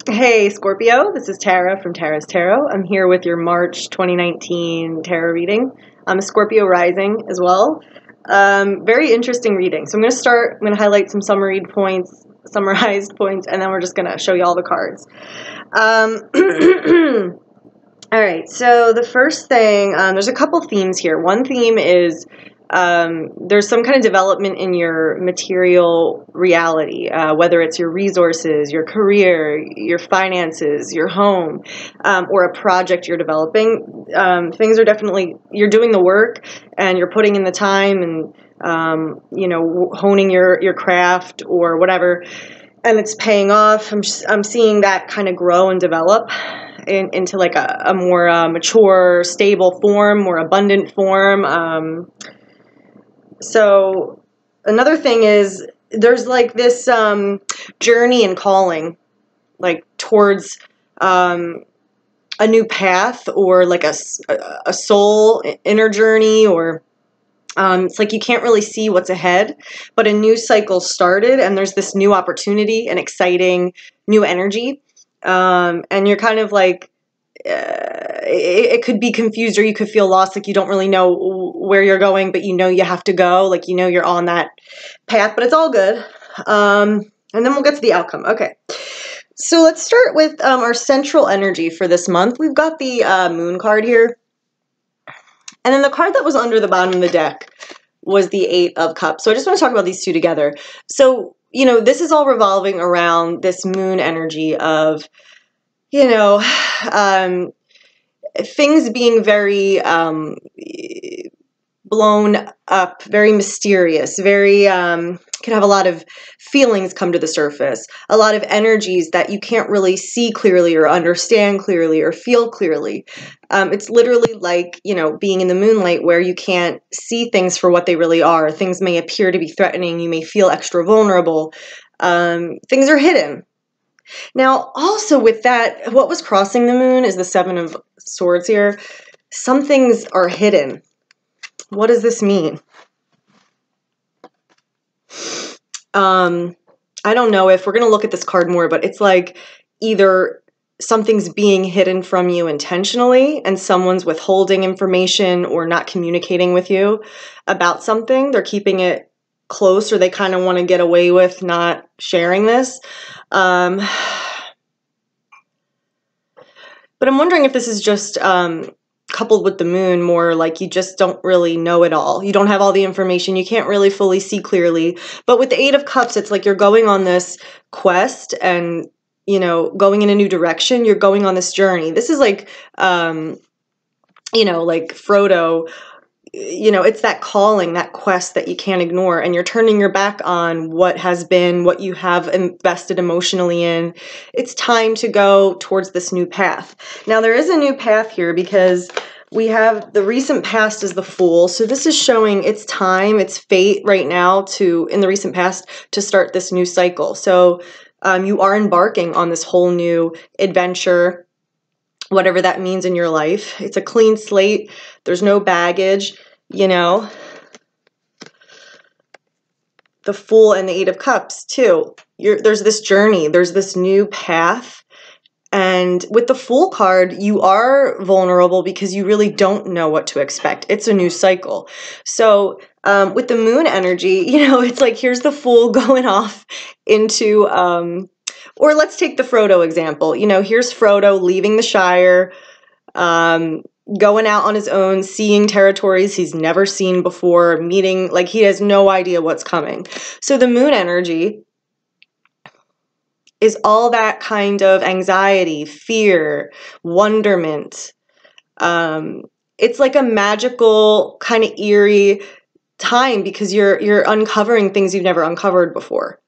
Hey Scorpio, this is Tara from Tara's Tarot. I'm here with your March 2019 tarot reading. I'm a Scorpio rising as well. Very interesting reading. So I'm going to highlight some summarized points, and then we're just going to show you all the cards. All right, so the first thing, there's a couple themes here. One theme is there's some kind of development in your material reality, whether it's your resources, your career, your finances, your home, or a project you're developing. Things are definitely, you're doing the work and you're putting in the time and, honing your craft or whatever, and it's paying off. I'm seeing that kind of grow and develop into like a more mature, stable form, more abundant form. So another thing is there's like this journey and calling, like towards a new path, or like a soul inner journey, or it's like you can't really see what's ahead, but a new cycle started and there's this new opportunity and exciting new energy. And you're kind of like, it could be confused, or you could feel lost, like you don't really know where you're going, but you know you have to go, like you know you're on that path, but it's all good. And then we'll get to the outcome. Okay, so let's start with our central energy for this month. We've got the moon card here, and then the card that was under the bottom of the deck was the Eight of Cups. So I just want to talk about these two together. So, this is all revolving around this moon energy of, things being very blown up, very mysterious, very can have a lot of feelings come to the surface, a lot of energies that you can't really see clearly or understand clearly or feel clearly. It's literally like, being in the moonlight, where you can't see things for what they really are. Things may appear to be threatening. You may feel extra vulnerable. Things are hidden. Now, also with that, what was crossing the moon is the Seven of Swords here. Some things are hidden. What does this mean? I don't know if we're going to look at this card more, but it's like either something's being hidden from you intentionally and someone's withholding information or not communicating with you about something. They're keeping it close, or they kind of want to get away with not sharing this. But I'm wondering if this is just coupled with the moon, more like you just don't really know it all. You don't have all the information. You can't really fully see clearly. But with the Eight of Cups, it's like you're going on this quest and, going in a new direction. You're going on this journey. This is like, like Frodo, it's that calling, that quest that you can't ignore, and you're turning your back on what has been, what you have invested emotionally in. It's time to go towards this new path. Now, there is a new path here because we have the recent past as the Fool. So this is showing it's time, it's fate right now in the recent past, to start this new cycle. So you are embarking on this whole new adventure, whatever that means in your life. It's a clean slate. There's no baggage, The Fool and the Eight of Cups, too. There's this journey. There's this new path. And with the Fool card, you are vulnerable because you really don't know what to expect. It's a new cycle. So with the moon energy, it's like here's the Fool going off into... or let's take the Frodo example. Here's Frodo leaving the Shire, going out on his own, seeing territories he's never seen before, meeting, like he has no idea what's coming. So the moon energy is all that kind of anxiety, fear, wonderment. It's like a magical, kind of eerie time because you're uncovering things you've never uncovered before.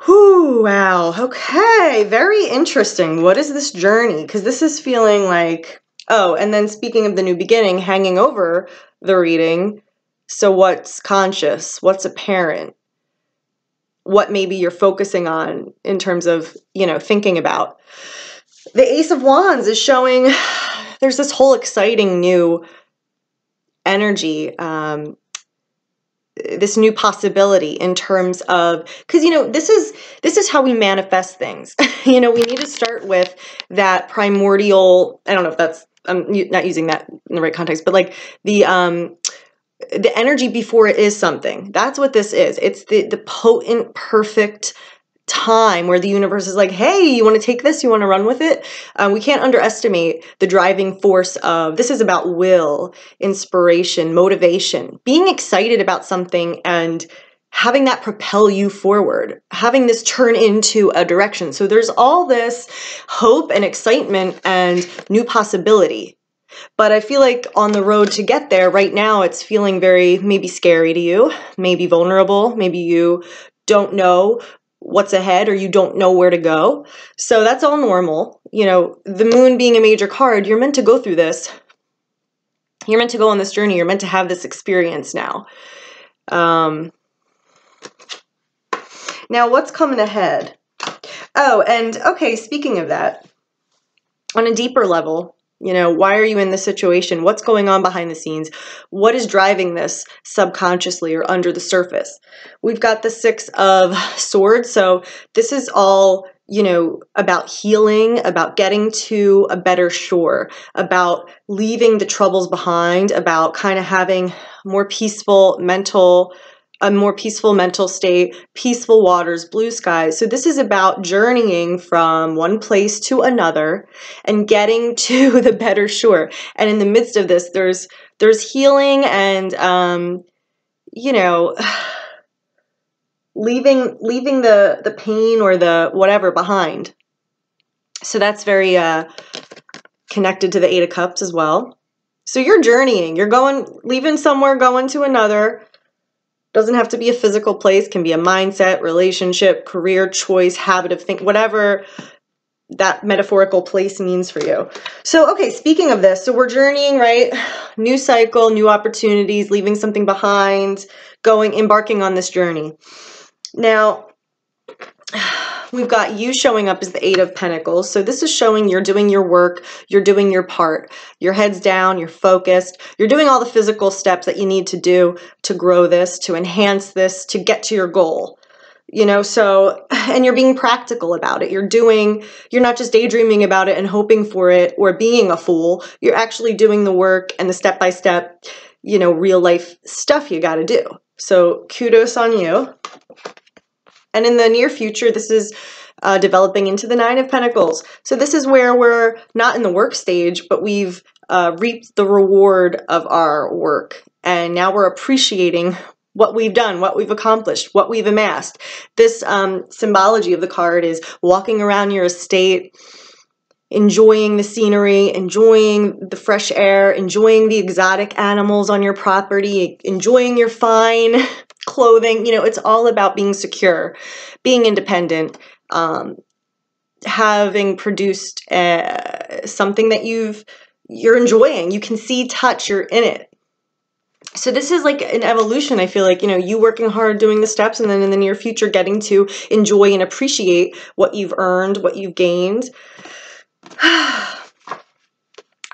Whew, wow. Okay, very interesting. What is this journey? Because this is feeling like, and then speaking of the new beginning, hanging over the reading. So what's conscious? What's apparent? What maybe you're focusing on in terms of, thinking about. The Ace of Wands is showing there's this whole exciting new energy, this new possibility in terms of, because this is how we manifest things. you know, we need to start with that primordial, I don't know if that's, I'm not using that in the right context, but like the energy before it is something. That's what this is. It's the potent, perfect time where the universe is like, hey, you want to take this? You want to run with it? We can't underestimate the driving force of, this is about will, inspiration, motivation, being excited about something and having that propel you forward, having this turn into a direction. So there's all this hope and excitement and new possibility. But I feel like on the road to get there right now, it's feeling very maybe scary to you, maybe vulnerable, maybe you don't know what's ahead or you don't know where to go. So that's all normal. You know, the moon being a major card, you're meant to go through this. You're meant to go on this journey. You're meant to have this experience now. Now, what's coming ahead? Oh, and okay, speaking of that, on a deeper level, you know, why are you in this situation? What's going on behind the scenes? What is driving this subconsciously or under the surface? We've got the Six of Swords. So this is all, you know, about healing, about getting to a better shore, about leaving the troubles behind, about kind of having more peaceful mental a more peaceful mental state, peaceful waters, blue skies. So this is about journeying from one place to another and getting to the better shore. And in the midst of this, there's healing and you know, leaving the pain or the whatever behind. So that's very connected to the Eight of Cups as well. So you're journeying. You're leaving somewhere, going to another. Doesn't have to be a physical place, can be a mindset, relationship, career choice, habit of thinking, whatever that metaphorical place means for you. So, okay, speaking of this, so we're journeying, right? New cycle, new opportunities, leaving something behind, embarking on this journey. Now, we've got you showing up as the Eight of Pentacles. So this is showing you're doing your work, you're doing your part. Your head's down, you're focused, you're doing all the physical steps that you need to do to grow this, to enhance this, to get to your goal. You know, so, and you're being practical about it. You're not just daydreaming about it and hoping for it or being a fool. You're actually doing the work and the step-by-step, you know, real life stuff you got to do. So kudos on you. And in the near future, this is developing into the Nine of Pentacles. So this is where we're not in the work stage, but we've reaped the reward of our work. And now we're appreciating what we've done, what we've accomplished, what we've amassed. This symbology of the card is walking around your estate, enjoying the scenery, enjoying the fresh air, enjoying the exotic animals on your property, enjoying your fine clothing. You know, it's all about being secure, being independent, having produced something that you're enjoying. You can see, touch, you're in it. So this is like an evolution. I feel like, you know, you working hard, doing the steps, and then in the near future getting to enjoy and appreciate what you've earned, what you've gained.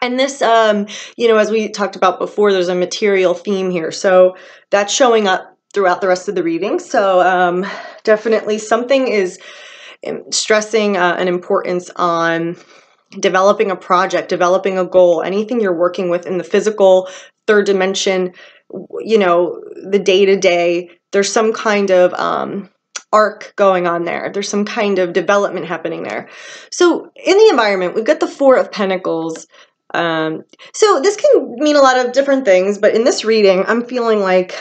And this, you know, as we talked about before, there's a material theme here. So that's showing up throughout the rest of the reading. So definitely something is stressing an importance on developing a project, developing a goal, anything you're working with in the physical, third dimension, you know, the day-to-day. There's some kind of arc going on there. There's some kind of development happening there. So in the environment, we've got the Four of Pentacles. So this can mean a lot of different things, but in this reading, I'm feeling like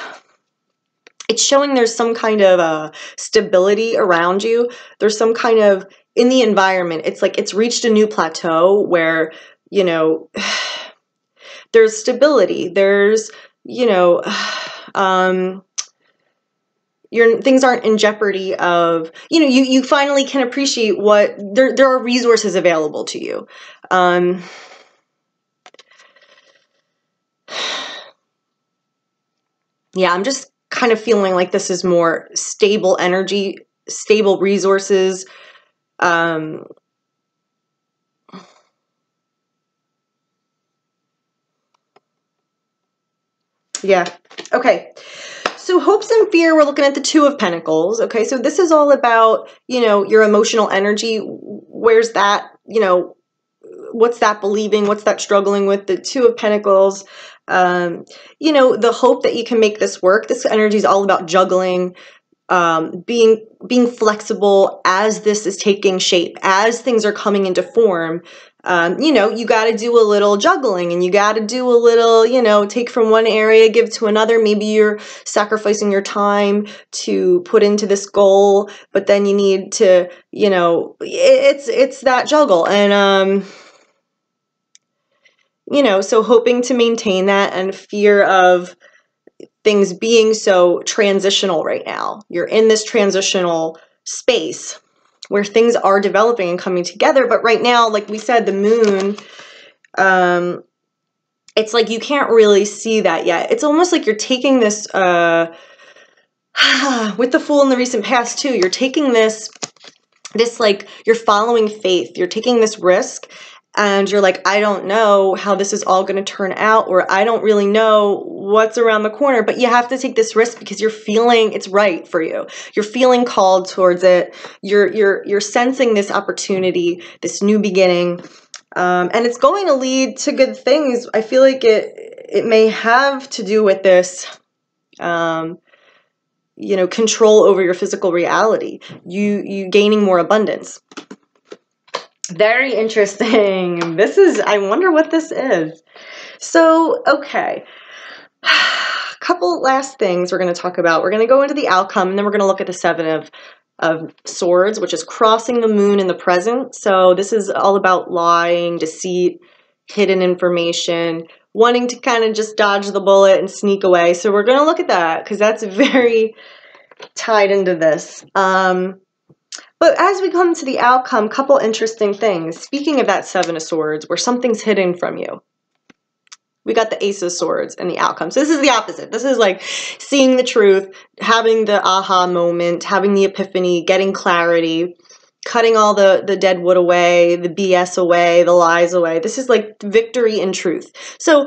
it's showing there's some kind of stability around you. There's some kind of, in the environment, it's like it's reached a new plateau where, you know, there's stability. There's, you know, things aren't in jeopardy of, you know, you finally can appreciate what, there are resources available to you. Yeah, I'm just kind of feeling like this is more stable energy, stable resources. Yeah. Okay. So hopes and fear, we're looking at the Two of Pentacles. Okay, so this is all about, you know, your emotional energy. Where's that, you know, what's that believing? What's that struggling with? The Two of Pentacles, you know, the hope that you can make this work. This energy is all about juggling, being flexible as this is taking shape, as things are coming into form. You know, you got to do a little juggling, and you got to do a little, you know, take from one area, give to another. Maybe you're sacrificing your time to put into this goal, but then you need to, you know, it's that juggle. And, you know, so hoping to maintain that, and fear of things being so transitional right now. You're in this transitional space where things are developing and coming together. But right now, like we said, the moon, it's like you can't really see that yet. It's almost like you're taking this, with the Fool in the recent past too, you're taking this like, you're following faith. You're taking this risk, and you're like, I don't know how this is all going to turn out, or I don't really know what's around the corner, but you have to take this risk because you're feeling it's right for you. You're feeling called towards it. You're sensing this opportunity, this new beginning, and it's going to lead to good things. I feel like it may have to do with this, you know, control over your physical reality. You gaining more abundance. Very interesting. This is, I wonder what this is. So, okay. A couple last things we're going to talk about. We're going to go into the outcome, and then we're going to look at the Seven of Swords, which is crossing the moon in the present. So this is all about lying, deceit, hidden information, wanting to kind of just dodge the bullet and sneak away. So we're going to look at that because that's very tied into this. But as we come to the outcome, couple interesting things. Speaking of that Seven of Swords, where something's hidden from you, we got the Ace of Swords and the outcome. So this is the opposite. This is like seeing the truth, having the aha moment, having the epiphany, getting clarity, cutting all the dead wood away, the BS away, the lies away. This is like victory in truth. So,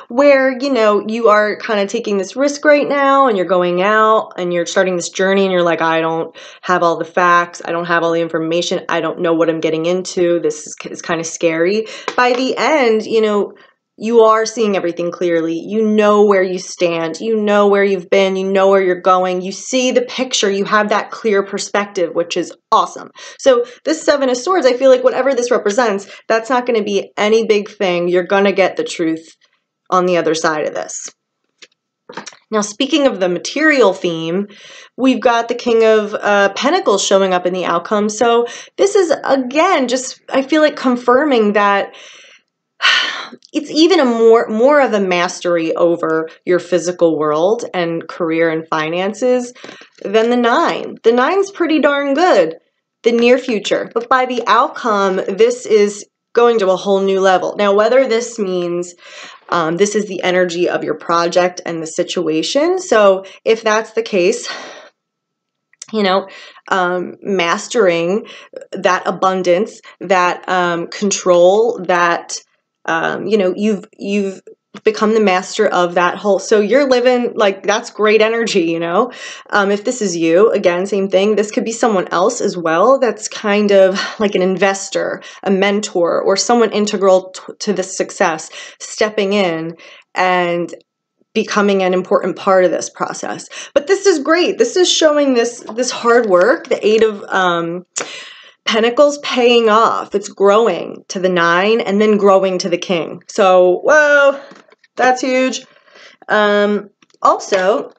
where, you know, you are kind of taking this risk right now, and you're going out and you're starting this journey, and you're like, I don't have all the facts. I don't have all the information. I don't know what I'm getting into. This is kind of scary. By the end, you know, you are seeing everything clearly. You know where you stand. You know where you've been. You know where you're going. You see the picture. You have that clear perspective, which is awesome. So this Seven of Swords, I feel like whatever this represents, that's not going to be any big thing. You're going to get the truth on the other side of this. Now, speaking of the material theme, we've got the King of Pentacles showing up in the outcome. So this is, again, just, I feel like confirming that it's even a more of a mastery over your physical world and career and finances than the Nine. The Nine's pretty darn good, the near future. But by the outcome, this is going to a whole new level. Now, whether this means this is the energy of your project and the situation. So if that's the case, you know, mastering that abundance, that control, that, you know, you've become the master of that whole, so you're living like, that's great energy, you know. If this is you, again, same thing. This could be someone else as well that's kind of like an investor, a mentor, or someone integral to the success, stepping in and becoming an important part of this process. But this is great. This is showing this hard work, the Eight of Pentacles paying off. It's growing to the Nine and then growing to the King. So, whoa, that's huge. Also,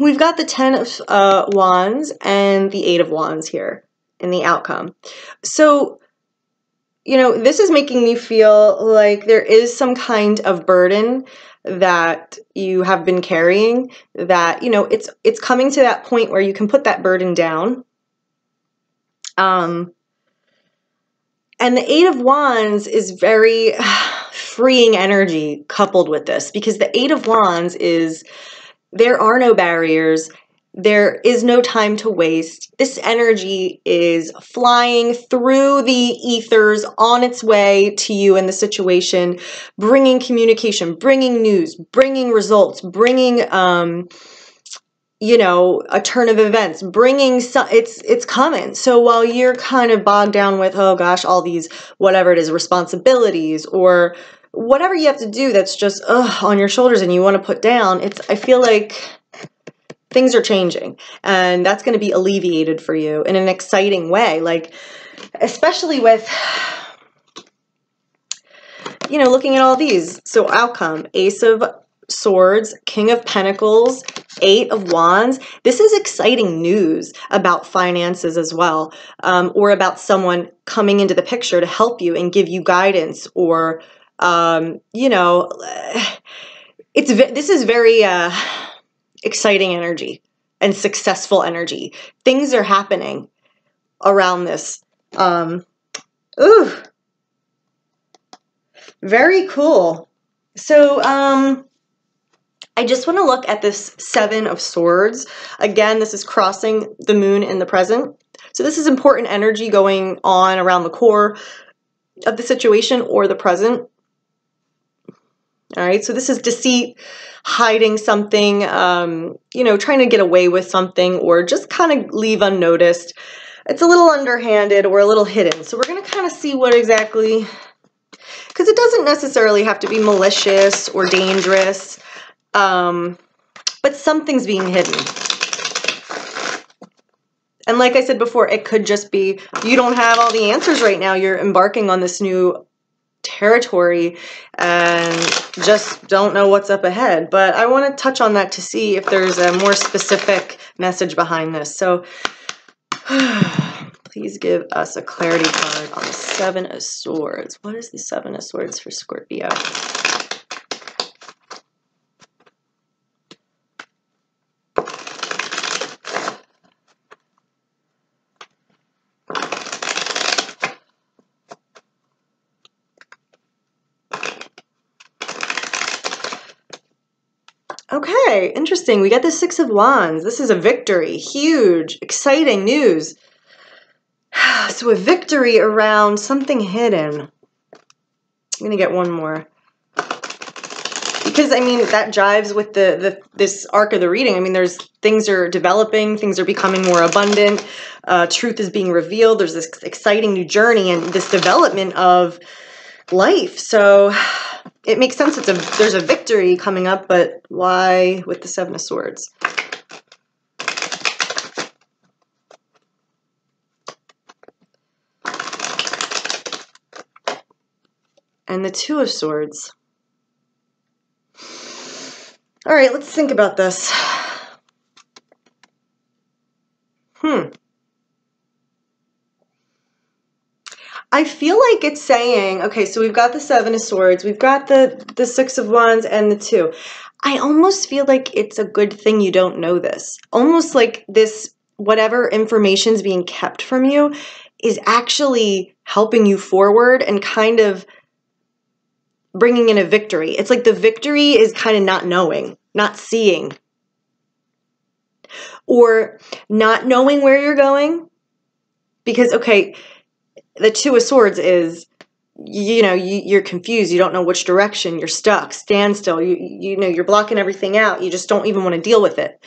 we've got the Ten of Wands and the Eight of Wands here in the outcome. So, you know, this is making me feel like there is some kind of burden that you have been carrying, that, you know, it's coming to that point where you can put that burden down. And the Eight of Wands is very freeing energy coupled with this, because the Eight of Wands is, there are no barriers. There is no time to waste. This energy is flying through the ethers on its way to you in the situation, bringing communication, bringing news, bringing results, bringing, you know, a turn of events, bringing it's coming. So while you're kind of bogged down with, oh gosh, all these, whatever it is, responsibilities or whatever you have to do that's just on your shoulders and you want to put down, I feel like things are changing, and that's going to be alleviated for you in an exciting way. Like, especially with, you know, looking at all these. So outcome, Ace of Swords, King of Pentacles, Eight of Wands. This is exciting news about finances as well, or about someone coming into the picture to help you and give you guidance, or, you know, this is very, exciting energy and successful energy. Things are happening around this. Ooh, very cool. So, I just want to look at this Seven of Swords. Again, this is crossing the moon in the present. So this is important energy going on around the core of the situation or the present. All right, so this is deceit, hiding something, you know, trying to get away with something, or just kind of leave unnoticed. It's a little underhanded or a little hidden. So we're going to kind of see what exactly, because it doesn't necessarily have to be malicious or dangerous, but something's being hidden. And like I said before, it could just be you don't have all the answers right now. You're embarking on this new territory and just don't know what's up ahead. But I want to touch on that to see if there's a more specific message behind this. So please give us a clarity card on the Seven of Swords. What is the Seven of Swords for Scorpio? Okay, interesting. We got the Six of Wands. This is a victory. Huge, exciting news. So a victory around something hidden. I'm going to get one more. Because, I mean, that jives with this arc of the reading. I mean, things are developing, things are becoming more abundant, truth is being revealed, there's this exciting new journey and this development of life. So it makes sense there's a victory coming up, but why with the Seven of Swords? And the Two of Swords. All right, let's think about this. I feel like it's saying, okay, so we've got the Seven of Swords, we've got the Six of Wands and the Two. I almost feel like it's a good thing you don't know this. Almost like this, whatever information's being kept from you is actually helping you forward and kind of bringing in a victory. It's like the victory is kind of not knowing, not seeing, or not knowing where you're going. Because, okay, the Two of Swords is, you know, you're confused. You don't know which direction. You're stuck, standstill. You know, you're blocking everything out. You just don't even want to deal with it.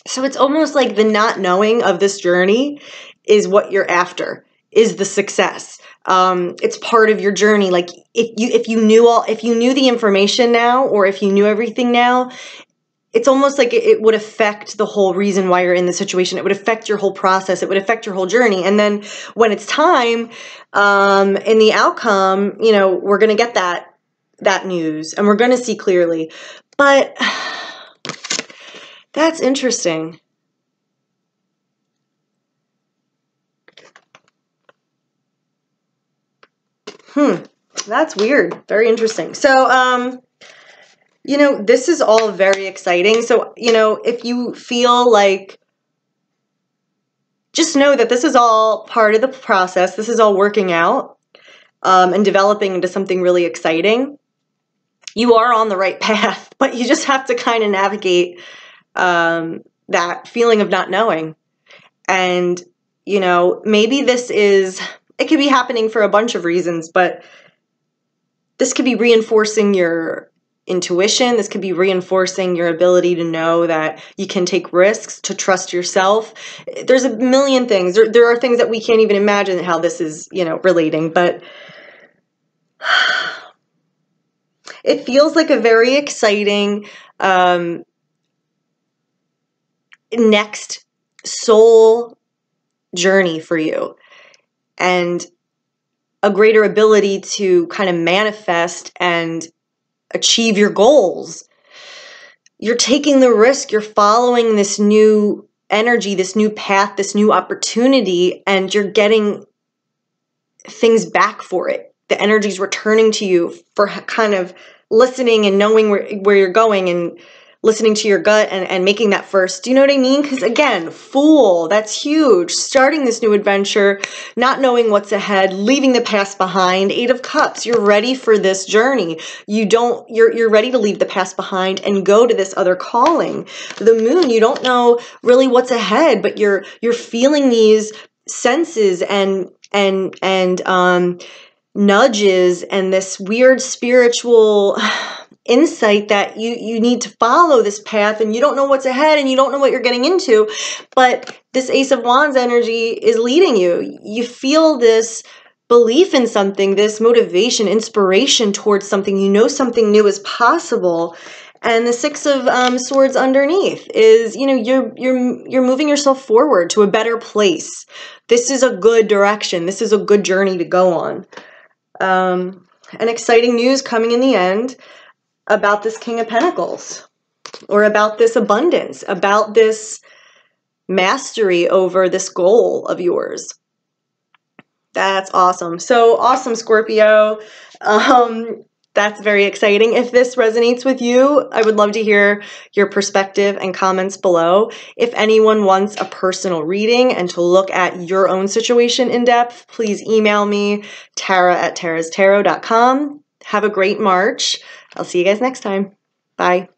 So it's almost like the not knowing of this journey is what you're after, is the success. It's part of your journey. Like if you knew the information now, or if you knew everything now, it's almost like it would affect the whole reason why you're in the situation. It would affect your whole process. It would affect your whole journey. And then when it's time, in the outcome, you know, we're going to get that news and we're going to see clearly. But that's interesting. That's weird. Very interesting. So, you know, this is all very exciting. So, you know, if you feel like, just know that this is all part of the process. This is all working out and developing into something really exciting. you are on the right path, but you just have to kind of navigate that feeling of not knowing. And, you know, maybe it could be happening for a bunch of reasons, but this could be reinforcing your intuition. This could be reinforcing your ability to know that you can take risks, to trust yourself. There's a million things. There are things that we can't even imagine how this is, you know, relating, but it feels like a very exciting next soul journey for you, and a greater ability to kind of manifest and achieve your goals. You're taking the risk, you're following this new energy, this new path, this new opportunity, and you're getting things back for it. The energy's returning to you for kind of listening and knowing where you're going, and listening to your gut and making that first. Do you know what I mean? Because again, Fool, that's huge. Starting this new adventure, not knowing what's ahead, leaving the past behind. 8 of Cups, you're ready for this journey. You're ready to leave the past behind and go to this other calling. The Moon, you don't know really what's ahead, but you're feeling these senses and nudges and this weird spiritual insight that you need to follow this path, and you don't know what's ahead and you don't know what you're getting into, but this Ace of Wands energy is leading you. You feel this belief in something, this motivation, inspiration towards something. You know something new is possible. And the 6 of Swords underneath is, you know, you're moving yourself forward to a better place. This is a good direction. This is a good journey to go on. And exciting news coming in the end about this King of Pentacles, or about this abundance, about this mastery over this goal of yours. That's awesome. So awesome, Scorpio. That's very exciting. If this resonates with you, I would love to hear your perspective and comments below. If anyone wants a personal reading and to look at your own situation in depth, please email me, tara@tarastarot.com. Have a great March. I'll see you guys next time. Bye.